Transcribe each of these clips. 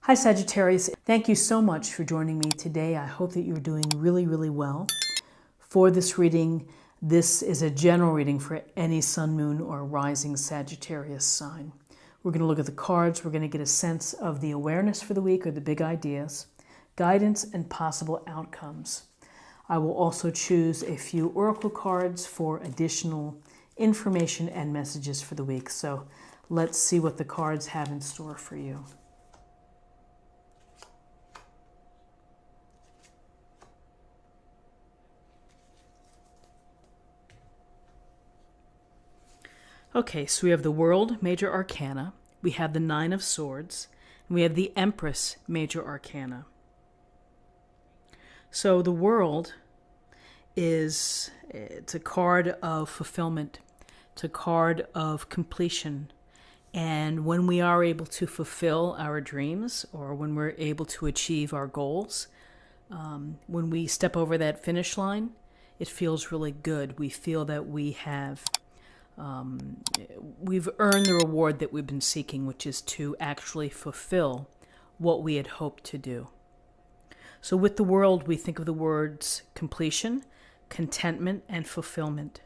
Hi Sagittarius, thank you so much for joining me today. I hope that you're doing really, really well. For this reading, this is a general reading for any sun, moon, or rising Sagittarius sign. We're going to look at the cards. We're going to get a sense of the awareness for the week or the big ideas, guidance, and possible outcomes. I will also choose a few oracle cards for additional information and messages for the week. So let's see what the cards have in store for you. Okay, so we have the World Major Arcana, we have the Nine of Swords, and we have the Empress Major Arcana. So the World it's a card of fulfillment. It's a card of completion. And when we are able to fulfill our dreams, or when we're able to achieve our goals, when we step over that finish line, it feels really good. We feel that we've earned the reward that we've been seeking, which is to actually fulfill what we had hoped to do. So with the World, we think of the words completion, contentment, and fulfillment.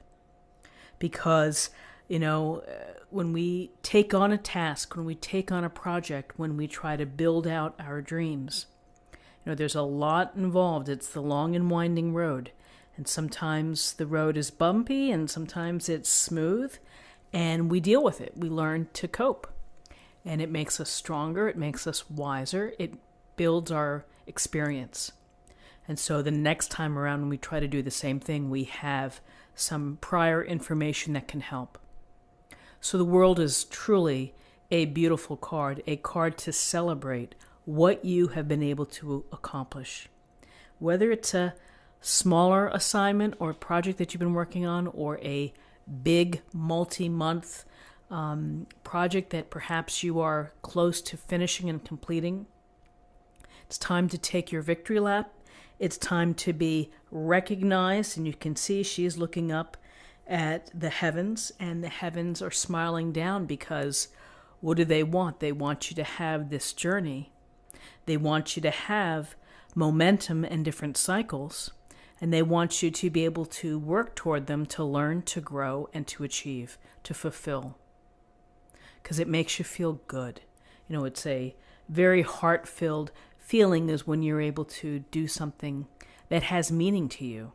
Because, when we take on a task, when we take on a project, when we try to build out our dreams, there's a lot involved. It's the long and winding road. And sometimes the road is bumpy and sometimes it's smooth, and we deal with it. We learn to cope, and it makes us stronger. It makes us wiser. It builds our experience. And so the next time around when we try to do the same thing, we have some prior information that can help. So the World is truly a beautiful card, a card to celebrate what you have been able to accomplish. Whether it's a smaller assignment or a project that you've been working on, or a big multi-month project that perhaps you are close to finishing and completing, it's time to take your victory lap. It's time to be recognized, and you can see she's looking up at the heavens, and the heavens are smiling down, because what do they want? They want you to have this journey. They want you to have momentum and different cycles. And they want you to be able to work toward them, to learn, to grow, and to achieve, to fulfill. Because it makes you feel good. It's a very heart-filled feeling is when you're able to do something that has meaning to you.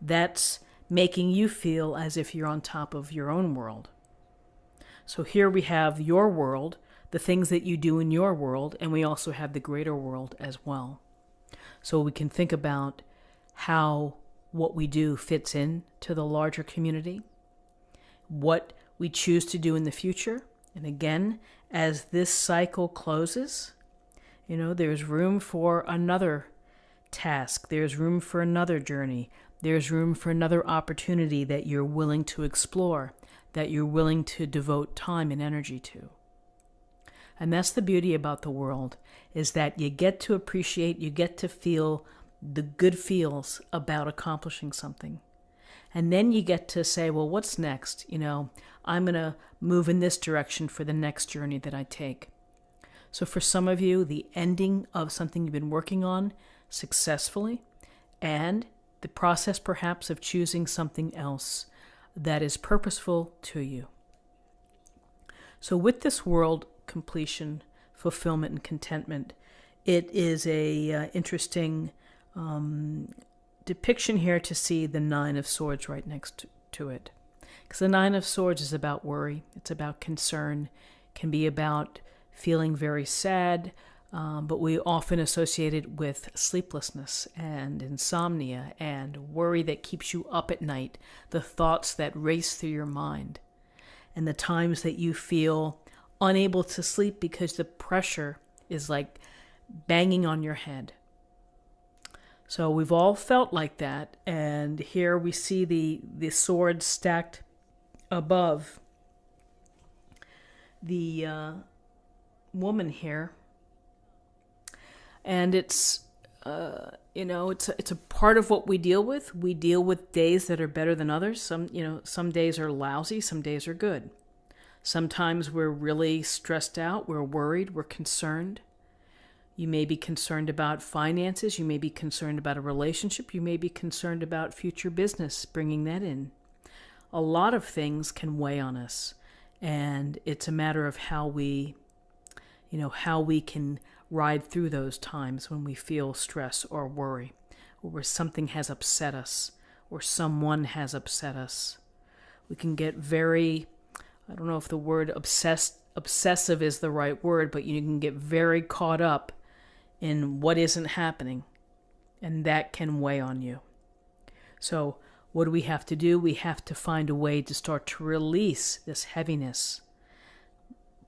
That's making you feel as if you're on top of your own world. So here we have your world, the things that you do in your world, and we also have the greater world as well. So we can think about how what we do fits in to the larger community, what we choose to do in the future. And again, as this cycle closes, there's room for another task. There's room for another journey. There's room for another opportunity that you're willing to explore, that you're willing to devote time and energy to. And that's the beauty about the World, is that you get to appreciate, you get to feel the good feels about accomplishing something. And then you get to say, well, what's next? I'm going to move in this direction for the next journey that I take. So for some of you, the ending of something you've been working on successfully, and the process perhaps of choosing something else that is purposeful to you. So with this World, completion, fulfillment, and contentment, it is a interesting depiction here to see the Nine of Swords right next to it. Because the Nine of Swords is about worry. It's about concern. It can be about feeling very sad, but we often associate it with sleeplessness and insomnia and worry that keeps you up at night, the thoughts that race through your mind, and the times that you feel unable to sleep because the pressure is like banging on your head. So we've all felt like that, and here we see the swords stacked above the woman here, and it's it's a part of what we deal with. We deal with days that are better than others. Some days are lousy, some days are good. Sometimes we're really stressed out, we're worried, we're concerned. You may be concerned about finances. You may be concerned about a relationship. You may be concerned about future business, bringing that in. A lot of things can weigh on us, and it's a matter of how we can ride through those times when we feel stress or worry, or where something has upset us, or someone has upset us. We can get very, I don't know if the word obsessive is the right word, but you can get very caught up in what isn't happening, and that can weigh on you. So what do we have to do? We have to find a way to start to release this heaviness.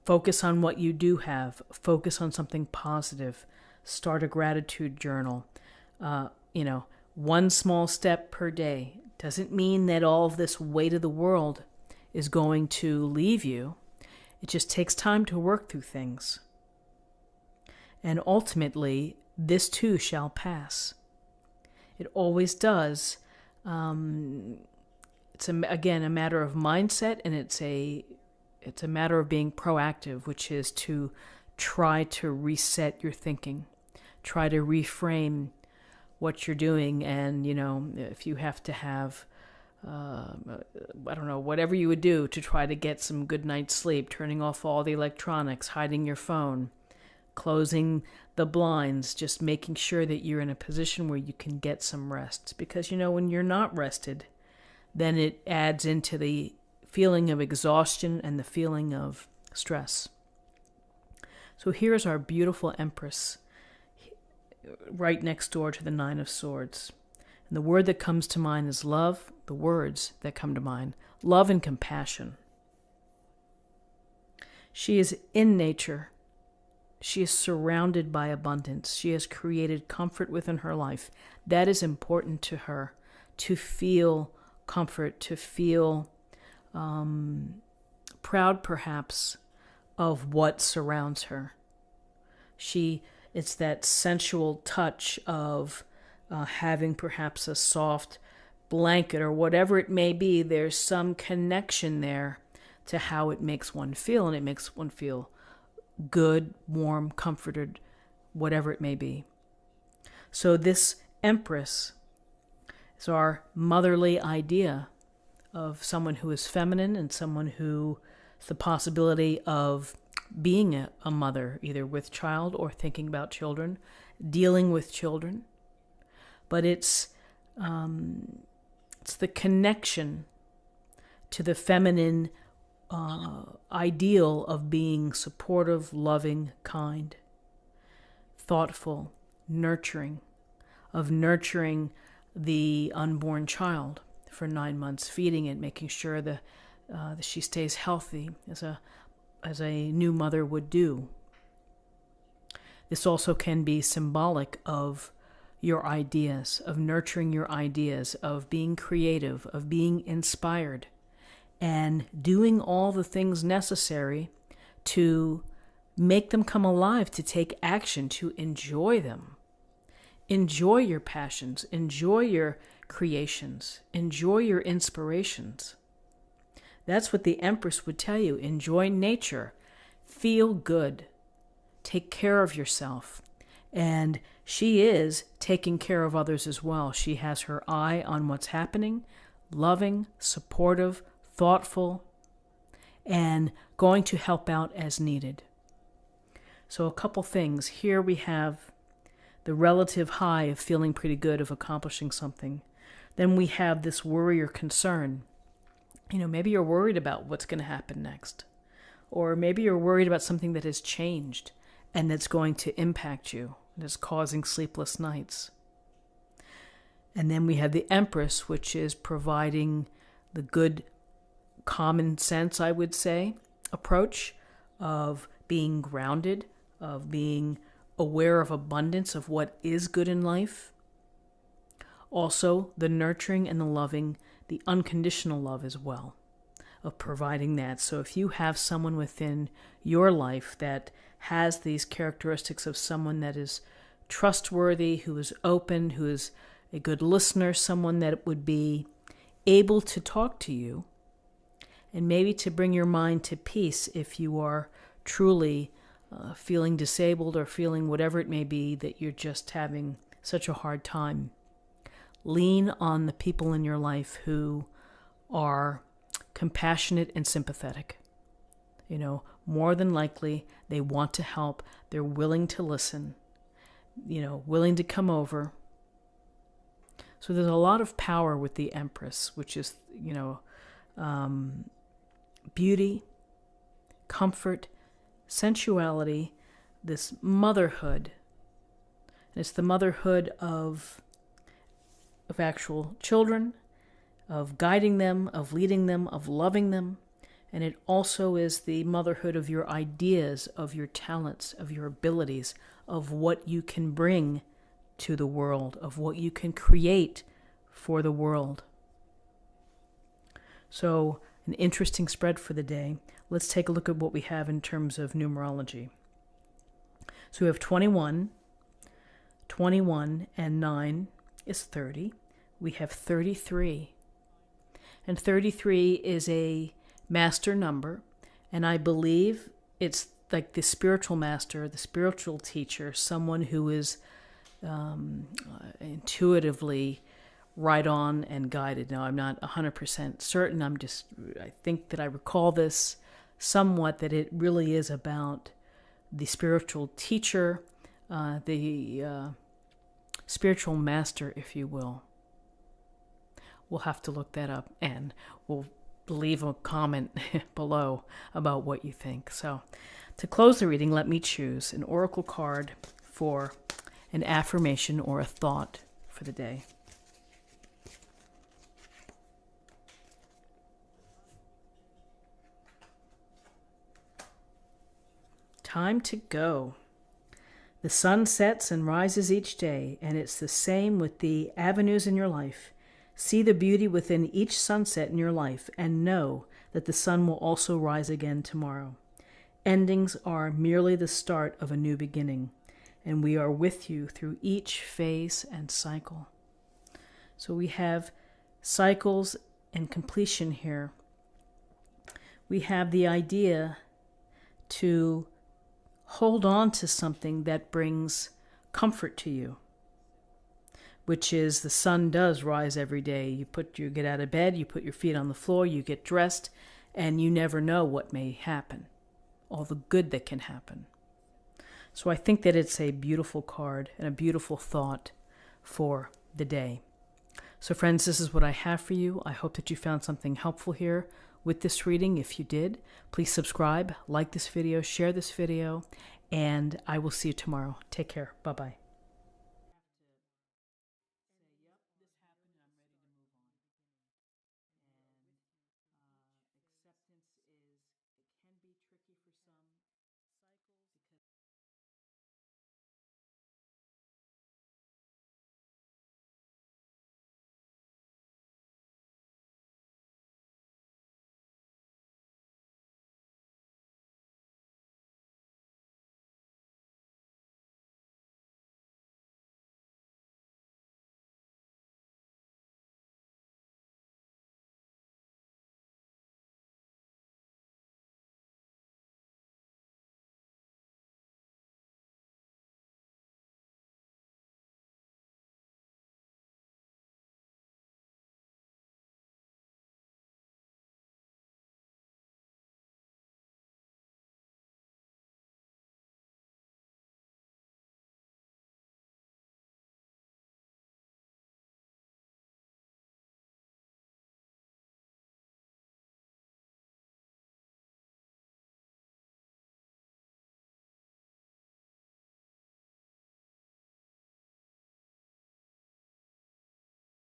Focus on what you do have. Focus on something positive. Start a gratitude journal. One small step per day. Doesn't mean that all of this weight of the world is going to leave you. It just takes time to work through things. And ultimately, this too shall pass. It always does. It's again a matter of mindset, and it's a matter of being proactive, which is to try to reset your thinking, try to reframe what you're doing, and if you have to have whatever you would do to try to get some good night's sleep, turning off all the electronics, hiding your phone, closing the blinds, just making sure that you're in a position where you can get some rest. Because when you're not rested, then it adds into the feeling of exhaustion and the feeling of stress. So here's our beautiful Empress, right next door to the Nine of Swords. And the word that comes to mind is love. The words that come to mind, love and compassion. She is in nature. She is surrounded by abundance. She has created comfort within her life. That is important to her, to feel comfort, to feel proud perhaps of what surrounds her. It's that sensual touch of having perhaps a soft blanket or whatever it may be. There's some connection there to how it makes one feel, and it makes one feel good, warm, comforted, whatever it may be. So this Empress is our motherly idea of someone who is feminine and someone who has the possibility of being a mother, either with child or thinking about children, dealing with children. But it's the connection to the feminine ideal of being supportive, loving, kind, thoughtful, nurturing, of nurturing the unborn child for 9 months, feeding it, making sure that she stays healthy as a new mother would do. This also can be symbolic of your ideas, of nurturing your ideas, of being creative, of being inspired, and doing all the things necessary to make them come alive, to take action, to enjoy them. Enjoy your passions, enjoy your creations, enjoy your inspirations. That's what the Empress would tell you. Enjoy nature, feel good, take care of yourself. And she is taking care of others as well. She has her eye on what's happening, loving, supportive, thoughtful, and going to help out as needed. So a couple things. Here we have the relative high of feeling pretty good, of accomplishing something. Then we have this worry or concern. Maybe you're worried about what's going to happen next. Or maybe you're worried about something that has changed and that's going to impact you, and is causing sleepless nights. And then we have the Empress, which is providing the good common sense, I would say, approach of being grounded, of being aware of abundance, of what is good in life. Also, the nurturing and the loving, the unconditional love as well, of providing that. So if you have someone within your life that has these characteristics of someone that is trustworthy, who is open, who is a good listener, someone that would be able to talk to you, and maybe to bring your mind to peace if you are truly feeling disabled or feeling whatever it may be, that you're just having such a hard time, lean on the people in your life who are compassionate and sympathetic. You know, more than likely, they want to help. They're willing to listen, you know, willing to come over. So there's a lot of power with the Empress, which is, you know, beauty, comfort, sensuality, this motherhood. And it's the motherhood of actual children, of guiding them, of leading them, of loving them. And it also is the motherhood of your ideas, of your talents, of your abilities, of what you can bring to the world, of what you can create for the world. So, an interesting spread for the day. Let's take a look at what we have in terms of numerology. So we have 21, and 9 is 30. We have 33. And 33 is a master number, and I believe it's like the spiritual master, the spiritual teacher, someone who is intuitively right on and guided. Now, I'm not 100% certain. I think that I recall this somewhat, that it really is about the spiritual teacher, the spiritual master, if you will. We'll have to look that up, and we'll leave a comment below about what you think. So, to close the reading, let me choose an oracle card for an affirmation or a thought for the day. Time to go. The sun sets and rises each day, and it's the same with the avenues in your life. See the beauty within each sunset in your life, and know that the sun will also rise again tomorrow. Endings are merely the start of a new beginning, and we are with you through each phase and cycle. So we have cycles and completion here. We have the idea to hold on to something that brings comfort to you, which is the sun does rise every day. You get out of bed, you put your feet on the floor, you get dressed, and you never know what may happen, all the good that can happen. So I think that it's a beautiful card and a beautiful thought for the day. So friends, this is what I have for you. I hope that you found something helpful here with this reading. If you did, please subscribe, like this video, share this video, and I will see you tomorrow. Take care. Bye-bye.